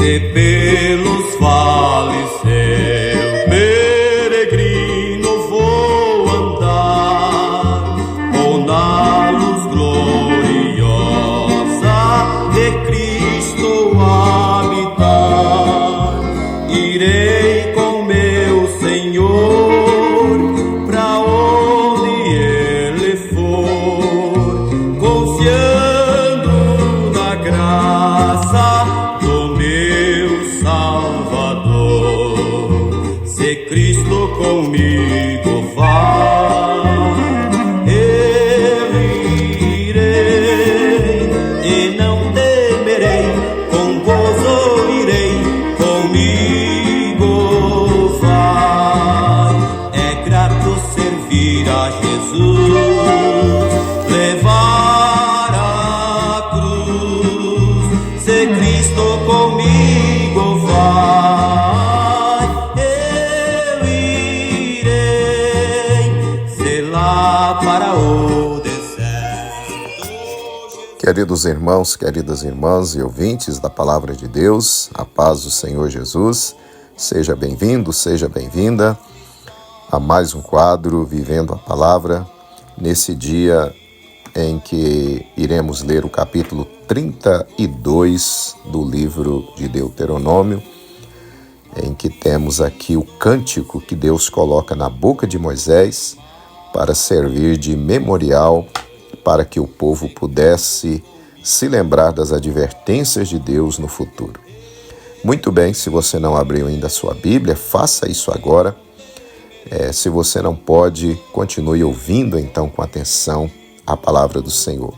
Se pelos vales eu, peregrino, vou andar, ou na luz gloriosa de Cristo habitar, irei com meu Senhor pra onde Ele for, confiando na graça do meu Salvador. Se Cristo comigo vai, eu irei e não temerei, com gozo irei, comigo vai. É grato servir a Jesus, levar a cruz. Se Cristo comigo vai, eu irei, sei lá para o deserto. Queridos irmãos, queridas irmãs e ouvintes da Palavra de Deus, a paz do Senhor Jesus, seja bem-vindo, seja bem-vinda a mais um quadro Vivendo a Palavra, nesse dia em que iremos ler o capítulo 32 do livro de Deuteronômio, em que temos aqui o cântico que Deus coloca na boca de Moisés para servir de memorial para que o povo pudesse se lembrar das advertências de Deus no futuro. Muito bem, se você não abriu ainda a sua Bíblia, faça isso agora. Se você não pode, continue ouvindo então com atenção a palavra do Senhor.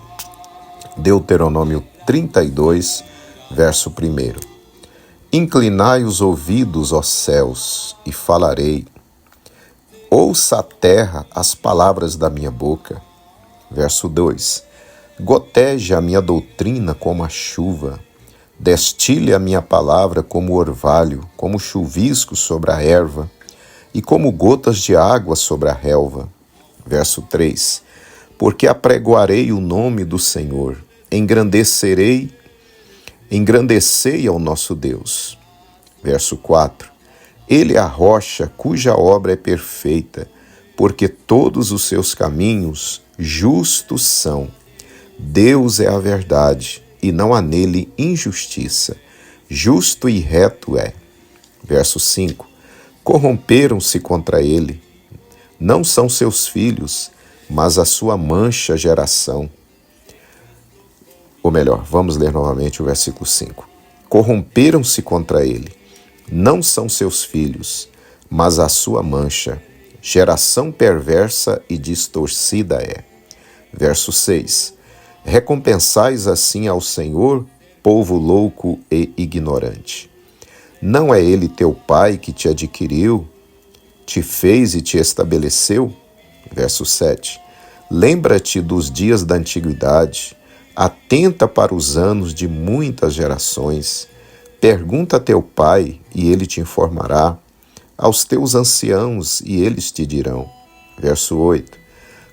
Deuteronômio 32, verso 1. Inclinai os ouvidos, ó céus, e falarei. Ouça a terra as palavras da minha boca. Verso 2. Goteje a minha doutrina como a chuva, destile a minha palavra como orvalho, como chuvisco sobre a erva, e como gotas de água sobre a relva. Verso 3. Porque apregoarei o nome do Senhor, engrandecei ao nosso Deus. Verso 4. Ele é a rocha cuja obra é perfeita, porque todos os seus caminhos justos são. Deus é a verdade, e não há nele injustiça. Justo e reto é. Verso 5. Corromperam-se contra ele. Não são seus filhos, mas a sua mancha geração. Ou melhor, vamos ler novamente o versículo 5. Corromperam-se contra ele. Não são seus filhos, mas a sua mancha. Geração perversa e distorcida é. Verso 6. Recompensais assim ao Senhor, povo louco e ignorante. Não é ele teu pai que te adquiriu, te fez e te estabeleceu? Verso 7. Lembra-te dos dias da antiguidade, atenta para os anos de muitas gerações. Pergunta a teu pai e ele te informará, aos teus anciãos e eles te dirão. Verso 8.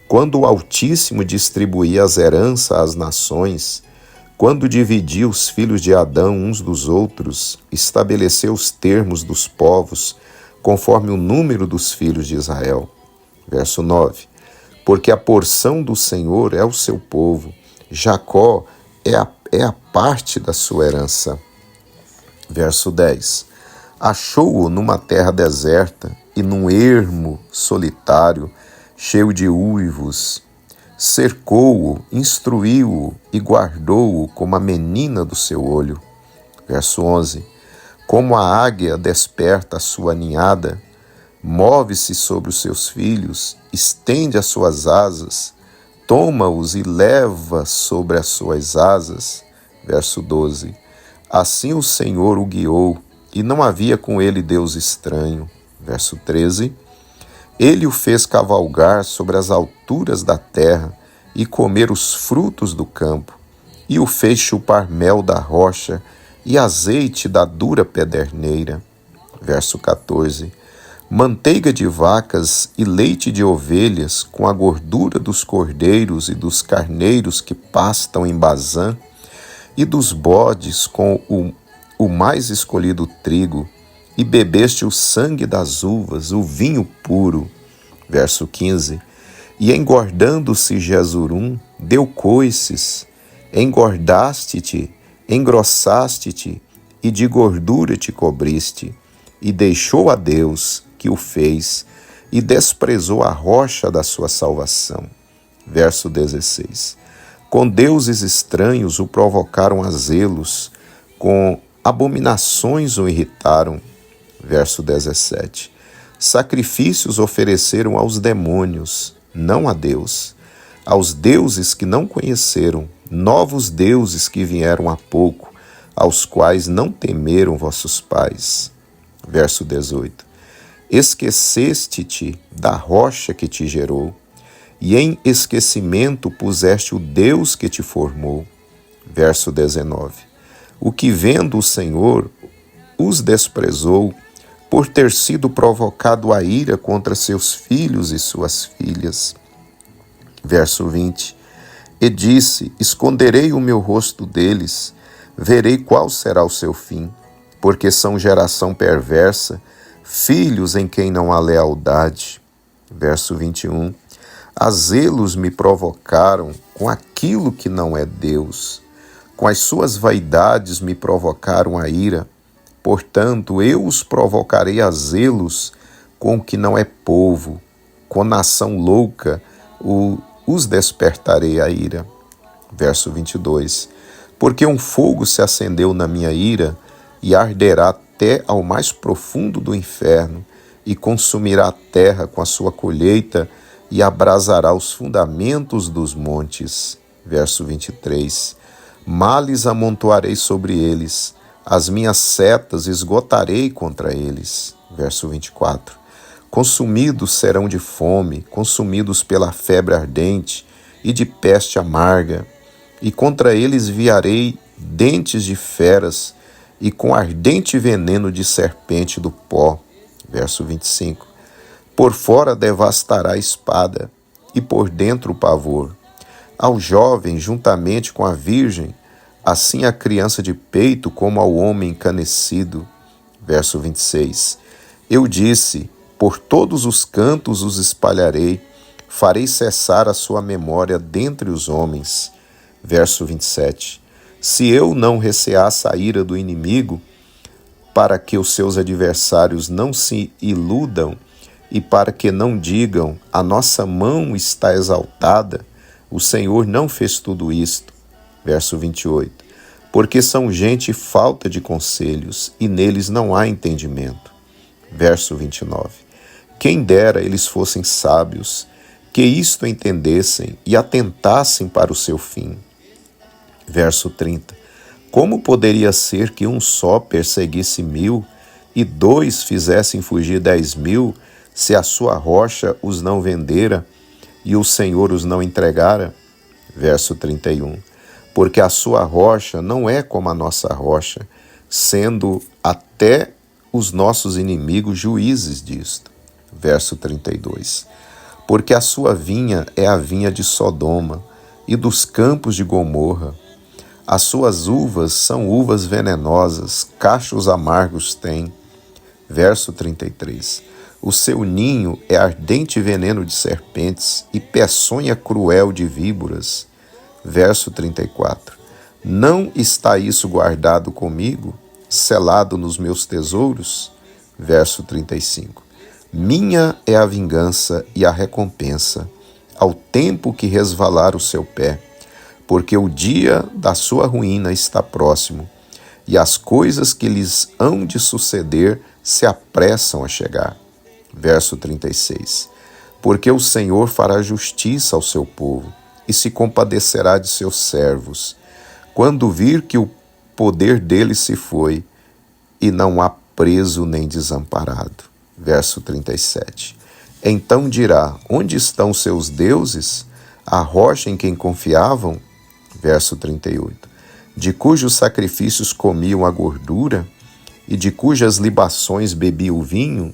Quando o Altíssimo distribuía as heranças às nações, quando dividia os filhos de Adão uns dos outros, estabeleceu os termos dos povos, conforme o número dos filhos de Israel. Verso 9. Porque a porção do Senhor é o seu povo, Jacó é a parte da sua herança. Verso 10. Achou-o numa terra deserta e num ermo solitário, cheio de uivos. Cercou-o, instruiu-o e guardou-o como a menina do seu olho. Verso 11. Como a águia desperta a sua ninhada, move-se sobre os seus filhos, estende as suas asas, toma-os e leva sobre as suas asas. Verso 12. Assim o Senhor o guiou, e não havia com ele Deus estranho. Verso 13. Ele o fez cavalgar sobre as alturas da terra e comer os frutos do campo, e o fez chupar mel da rocha e azeite da dura pederneira. Verso 14. Manteiga de vacas e leite de ovelhas, com a gordura dos cordeiros e dos carneiros que pastam em Bazã, e dos bodes com o o mais escolhido trigo, e bebeste o sangue das uvas, o vinho puro. Verso 15. E engordando-se Jesurum, deu coices, engordaste-te, engrossaste-te, e de gordura te cobriste, e deixou a Deus, que o fez, e desprezou a rocha da sua salvação. Verso 16. Com deuses estranhos o provocaram a zelos, com abominações o irritaram. Verso 17. Sacrifícios ofereceram aos demônios, não a Deus, aos deuses que não conheceram, novos deuses que vieram há pouco, aos quais não temeram vossos pais. Verso 18. Esqueceste-te da rocha que te gerou, e em esquecimento puseste o Deus que te formou. Verso 19. O que vendo o Senhor os desprezou, por ter sido provocado a ira contra seus filhos e suas filhas. Verso 20. E disse, esconderei o meu rosto deles, verei qual será o seu fim, porque são geração perversa, filhos em quem não há lealdade. Verso 21. A zelos me provocaram com aquilo que não é Deus, com as suas vaidades me provocaram a ira. Portanto, eu os provocarei a zelos com o que não é povo, com nação louca os despertarei a ira. Verso 22. Porque um fogo se acendeu na minha ira e arderá até ao mais profundo do inferno e consumirá a terra com a sua colheita e abrasará os fundamentos dos montes. Verso 23. Males amontoarei sobre eles, as minhas setas esgotarei contra eles. Verso 24. Consumidos serão de fome, consumidos pela febre ardente e de peste amarga, e contra eles viarei dentes de feras e com ardente veneno de serpente do pó. Verso 25. Por fora devastará a espada, e por dentro o pavor. Ao jovem, juntamente com a virgem, assim a criança de peito como ao homem encanecido. Verso 26. Eu disse, por todos os cantos os espalharei, farei cessar a sua memória dentre os homens. Verso 27. Se eu não receasse a ira do inimigo, para que os seus adversários não se iludam e para que não digam, a nossa mão está exaltada, o Senhor não fez tudo isto. Verso 28. Porque são gente falta de conselhos, e neles não há entendimento. Verso 29. Quem dera eles fossem sábios, que isto entendessem e atentassem para o seu fim. Verso 30. Como poderia ser que um só perseguisse 1000 e 2 fizessem fugir 10.000, se a sua rocha os não vendera e o Senhor os não entregara? Verso 31. Porque a sua rocha não é como a nossa rocha, sendo até os nossos inimigos juízes disto. Verso 32. Porque a sua vinha é a vinha de Sodoma e dos campos de Gomorra. As suas uvas são uvas venenosas, cachos amargos têm. Verso 33. O seu ninho é ardente veneno de serpentes e peçonha cruel de víboras. Verso 34. Não está isso guardado comigo, selado nos meus tesouros? Verso 35. Minha é a vingança e a recompensa, ao tempo que resvalar o seu pé, porque o dia da sua ruína está próximo, e as coisas que lhes hão de suceder se apressam a chegar. Verso 36. Porque o Senhor fará justiça ao seu povo, e se compadecerá de seus servos, quando vir que o poder deles se foi, e não há preso nem desamparado. Verso 37. Então dirá, onde estão seus deuses, a rocha em quem confiavam? Verso 38. De cujos sacrifícios comiam a gordura, e de cujas libações bebiam o vinho?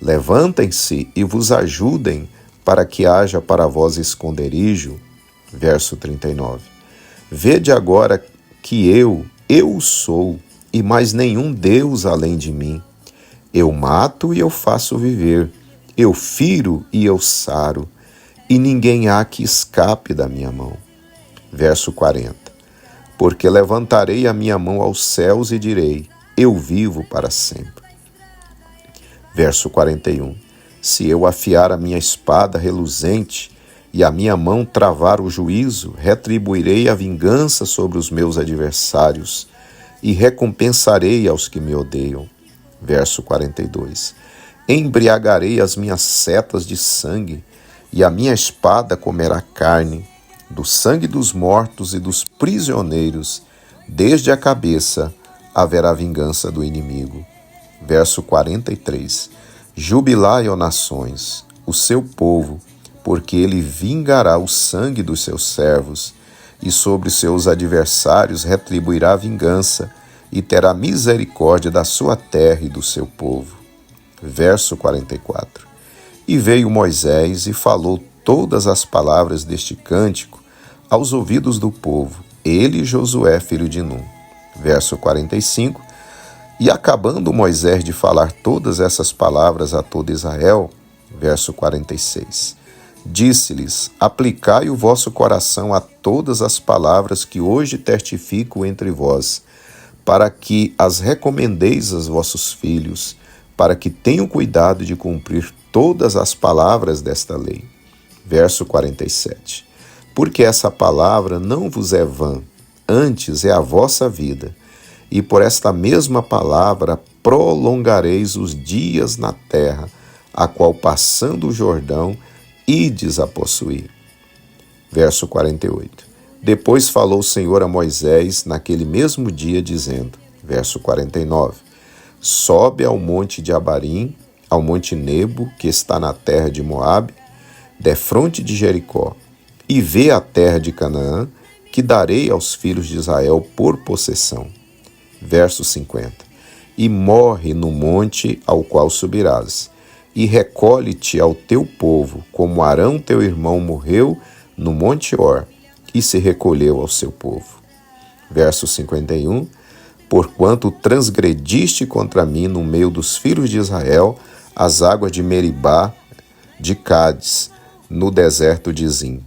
Levantem-se e vos ajudem, para que haja para vós esconderijo. Verso 39. Vede agora que eu sou, e mais nenhum Deus além de mim. Eu mato e eu faço viver, eu firo e eu saro, e ninguém há que escape da minha mão. Verso 40. Porque levantarei a minha mão aos céus e direi, eu vivo para sempre. Verso 41. Se eu afiar a minha espada reluzente e a minha mão travar o juízo, retribuirei a vingança sobre os meus adversários e recompensarei aos que me odeiam. Verso 42. Embriagarei as minhas setas de sangue e a minha espada comerá carne, do sangue dos mortos e dos prisioneiros, desde a cabeça haverá vingança do inimigo. Verso 43. Jubilai, ó nações, o seu povo, porque ele vingará o sangue dos seus servos, e sobre seus adversários retribuirá a vingança, e terá misericórdia da sua terra e do seu povo. Verso 44. E veio Moisés e falou todas as palavras deste cântico aos ouvidos do povo, ele e Josué, filho de Num. Verso 45. E acabando Moisés de falar todas essas palavras a todo Israel, verso 46, disse-lhes, aplicai o vosso coração a todas as palavras que hoje testifico entre vós, para que as recomendeis aos vossos filhos, para que tenham cuidado de cumprir todas as palavras desta lei. Verso 47. Porque essa palavra não vos é vã, antes é a vossa vida, e por esta mesma palavra prolongareis os dias na terra, a qual passando o Jordão, ides a possuir. Verso 48. Depois falou o Senhor a Moisés naquele mesmo dia, dizendo, verso 49, sobe ao monte de Abarim, ao monte Nebo, que está na terra de Moabe, defronte de Jericó, e vê a terra de Canaã, que darei aos filhos de Israel por possessão. Verso 50. E morre no monte ao qual subirás, e recolhe-te ao teu povo, como Arão teu irmão morreu no monte Hor, e se recolheu ao seu povo. Verso 51. Porquanto transgrediste contra mim no meio dos filhos de Israel as águas de Meribá, de Cádiz, no deserto de Zim.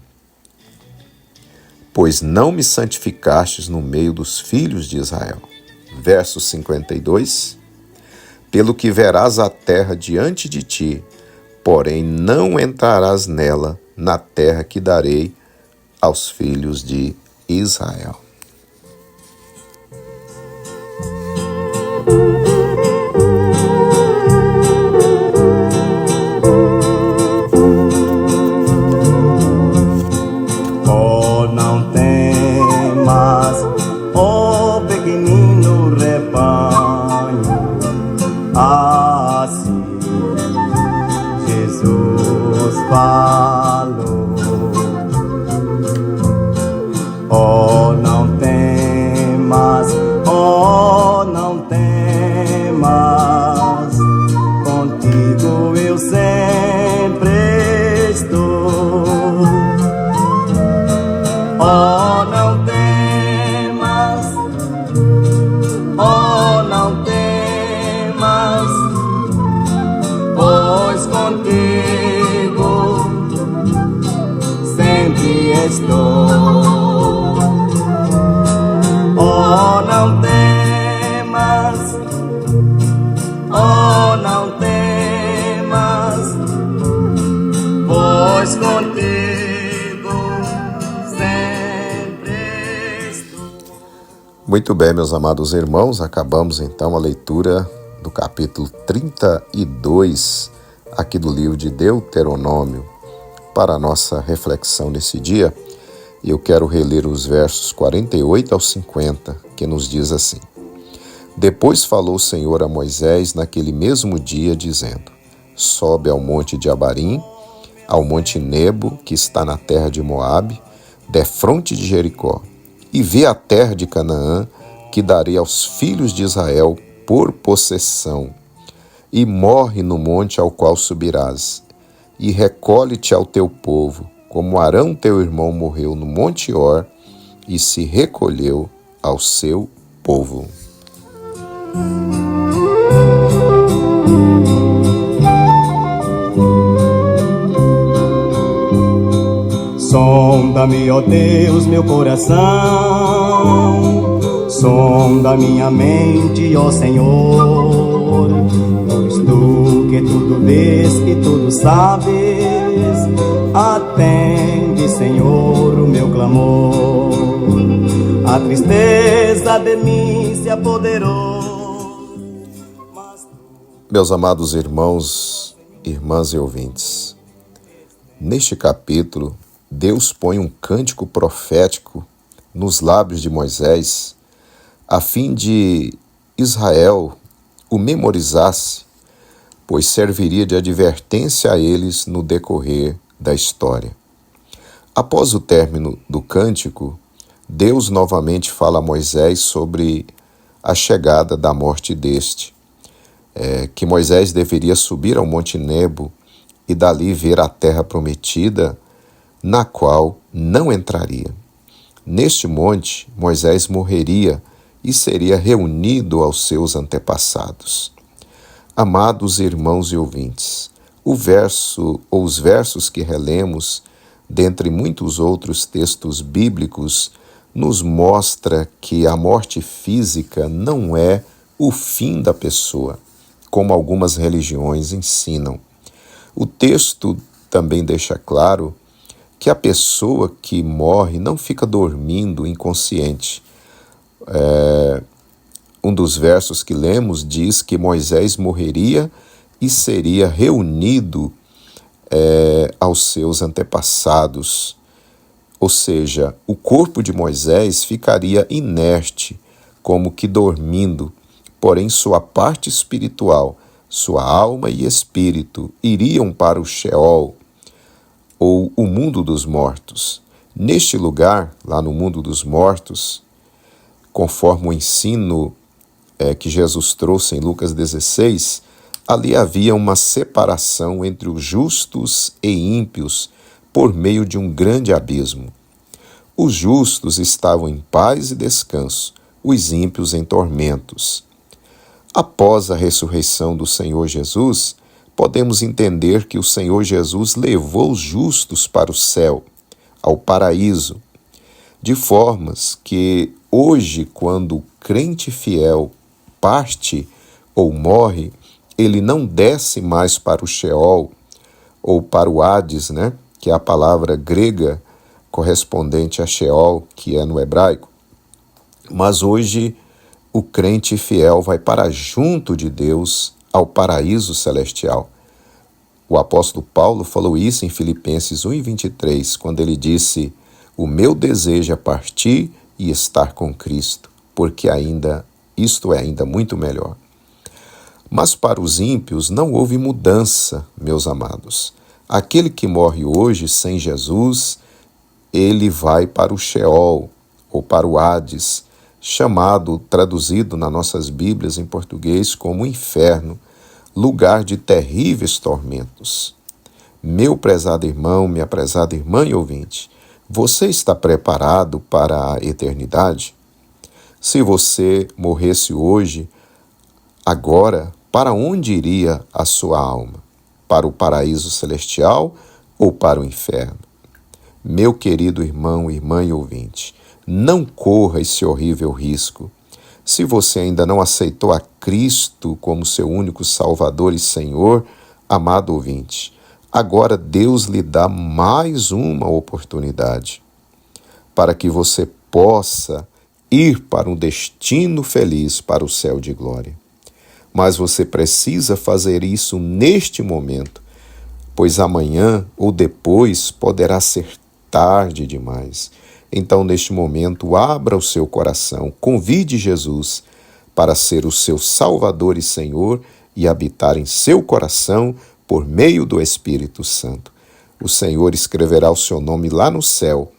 Pois não me santificastes no meio dos filhos de Israel. Verso 52. Pelo que verás a terra diante de ti, porém não entrarás nela, na terra que darei aos filhos de Israel. Oh, não temas, oh pequenino rebanho, assim Jesus falou. Oh, não temas, oh, não temas, contigo eu sempre estou. Oh, não temas, oh, não temas, pois contigo sempre estou. Oh, não temas, oh, não temas, pois contigo sempre estou. Muito bem, meus amados irmãos, acabamos então a leitura do capítulo 32 aqui do livro de Deuteronômio. Para a nossa reflexão nesse dia, eu quero reler os versos 48 ao 50, que nos diz assim. Depois falou o Senhor a Moisés naquele mesmo dia, dizendo, sobe ao monte de Abarim, ao monte Nebo, que está na terra de Moabe, defronte de Jericó, e vê a terra de Canaã, que darei aos filhos de Israel por possessão, e morre no monte ao qual subirás, e recolhe-te ao teu povo, como Arão teu irmão morreu no monte Hor, e se recolheu ao seu povo. Sonda-me, ó Deus, meu coração, sonda minha mente, ó Senhor, pois tu que tudo vês e tudo sabes, atende, Senhor, o meu clamor. A tristeza de mim se apoderou. Meus amados irmãos, irmãs e ouvintes, neste capítulo, Deus põe um cântico profético nos lábios de Moisés, a fim de Israel o memorizasse, pois serviria de advertência a eles no decorrer da história. Após o término do cântico, Deus novamente fala a Moisés sobre a chegada da morte deste, que Moisés deveria subir ao Monte Nebo e dali ver a terra prometida, na qual não entraria. Neste monte, Moisés morreria e seria reunido aos seus antepassados. Amados irmãos e ouvintes, os versos que relemos, dentre muitos outros textos bíblicos, nos mostra que a morte física não é o fim da pessoa, como algumas religiões ensinam. O texto também deixa claro que a pessoa que morre não fica dormindo inconsciente. Um dos versos que lemos diz que Moisés morreria e seria reunido aos seus antepassados. Ou seja, o corpo de Moisés ficaria inerte, como que dormindo, porém sua parte espiritual, sua alma e espírito iriam para o Sheol, ou o mundo dos mortos. Neste lugar, lá no mundo dos mortos, conforme o ensino que Jesus trouxe em Lucas 16, ali havia uma separação entre os justos e ímpios por meio de um grande abismo. Os justos estavam em paz e descanso, os ímpios em tormentos. Após a ressurreição do Senhor Jesus, podemos entender que o Senhor Jesus levou os justos para o céu, ao paraíso, de formas que hoje, quando o crente fiel parte ou morre, ele não desce mais para o Sheol ou para o Hades, que é a palavra grega correspondente a Sheol, que é no hebraico. Mas hoje o crente fiel vai para junto de Deus ao paraíso celestial. O apóstolo Paulo falou isso em Filipenses 1:23, quando ele disse: "O meu desejo é partir e estar com Cristo, porque isto é ainda muito melhor." Mas para os ímpios não houve mudança, meus amados. Aquele que morre hoje sem Jesus, ele vai para o Sheol, ou para o Hades, traduzido nas nossas Bíblias em português como inferno, lugar de terríveis tormentos. Meu prezado irmão, minha prezada irmã e ouvinte, você está preparado para a eternidade? Se você morresse hoje, agora, para onde iria a sua alma? Para o paraíso celestial ou para o inferno? Meu querido irmão, irmã e ouvinte, não corra esse horrível risco. Se você ainda não aceitou a Cristo como seu único Salvador e Senhor, amado ouvinte, agora Deus lhe dá mais uma oportunidade para que você possa ir para um destino feliz, para o céu de glória. Mas você precisa fazer isso neste momento, pois amanhã ou depois poderá ser tarde demais. Então, neste momento, abra o seu coração, convide Jesus para ser o seu Salvador e Senhor e habitar em seu coração por meio do Espírito Santo. O Senhor escreverá o seu nome lá no céu.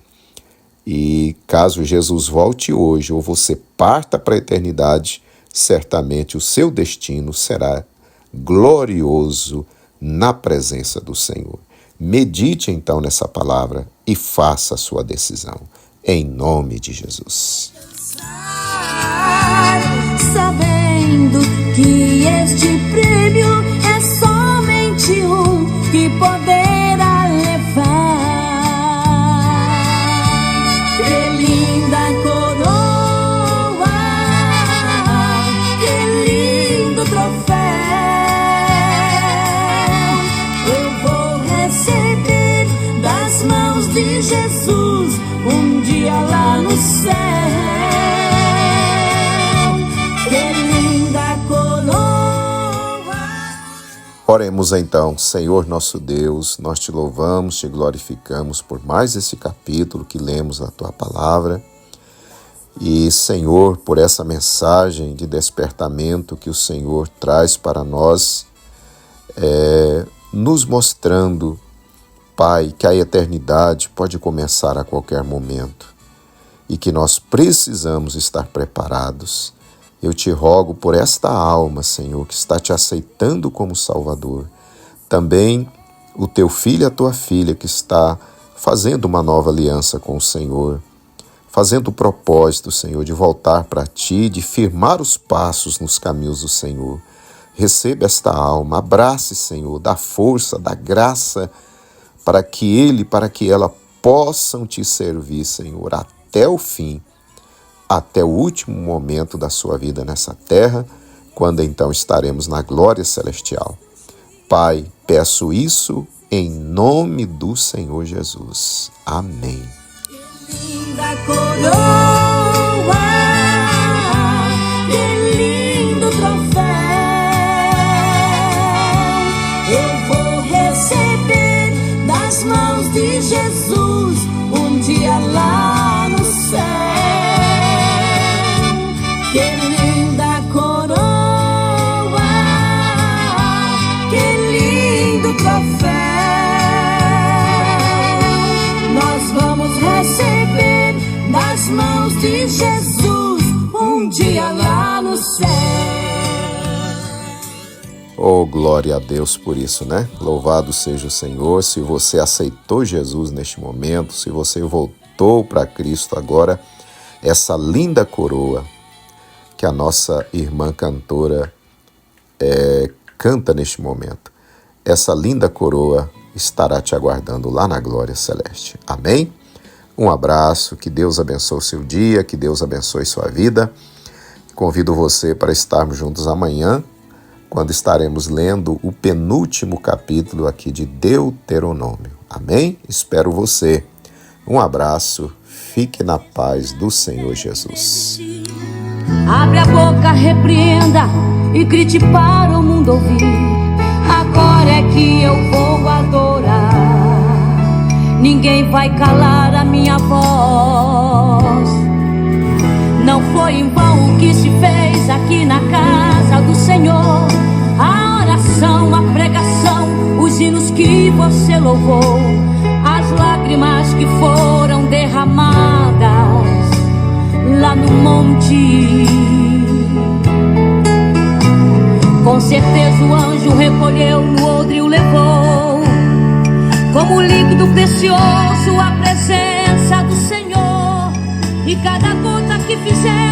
E caso Jesus volte hoje ou você parta para a eternidade, certamente o seu destino será glorioso na presença do Senhor. Medite então nessa palavra e faça a sua decisão. Em nome de Jesus. Sabendo que este prêmio é somente um que poderá levar. Que linda coroa, que lindo troféu, eu vou receber das mãos de Jesus um dia lá no céu. Que linda coroa. Oremos então. Senhor nosso Deus, nós te louvamos, te glorificamos por mais esse capítulo que lemos na tua palavra. E, Senhor, por essa mensagem de despertamento que o Senhor traz para nós, nos mostrando, Pai, que a eternidade pode começar a qualquer momento e que nós precisamos estar preparados. Eu te rogo por esta alma, Senhor, que está te aceitando como Salvador. Também o teu filho e a tua filha que está fazendo uma nova aliança com o Senhor, fazendo o propósito, Senhor, de voltar para ti, de firmar os passos nos caminhos do Senhor. Receba esta alma, abrace, Senhor, dá força, dá graça, para que ele, para que ela possam te servir, Senhor, até o fim, até o último momento da sua vida nessa terra, quando então estaremos na glória celestial. Pai, peço isso em nome do Senhor Jesus. Amém. Linda coroa, que lindo troféu, eu vou receber das mãos de Jesus um dia lá no céu. Que linda coroa, que lindo troféu, nós vamos receber das mãos de Jesus um dia lá no céu. Oh, glória a Deus por isso, né? Louvado seja o Senhor. Se você aceitou Jesus neste momento, se você voltou para Cristo agora, essa linda coroa que a nossa irmã cantora canta neste momento, essa linda coroa estará te aguardando lá na glória celeste. Amém? Um abraço, que Deus abençoe o seu dia, que Deus abençoe sua vida. Convido você para estarmos juntos amanhã, quando estaremos lendo o penúltimo capítulo aqui de Deuteronômio. Amém? Espero você. Um abraço, fique na paz do Senhor Jesus. Abre a boca, repreenda e grite para o mundo ouvir. Agora é que eu vou adorar. Ninguém vai calar a minha voz. Não foi em vão o que se fez aqui na casa do Senhor. A oração, a pregação, os hinos que você louvou, as lágrimas que foram derramadas lá no monte. Com certeza o anjo recolheu no odre e o levou, como líquido precioso a presença do Senhor. E cada gota que fizer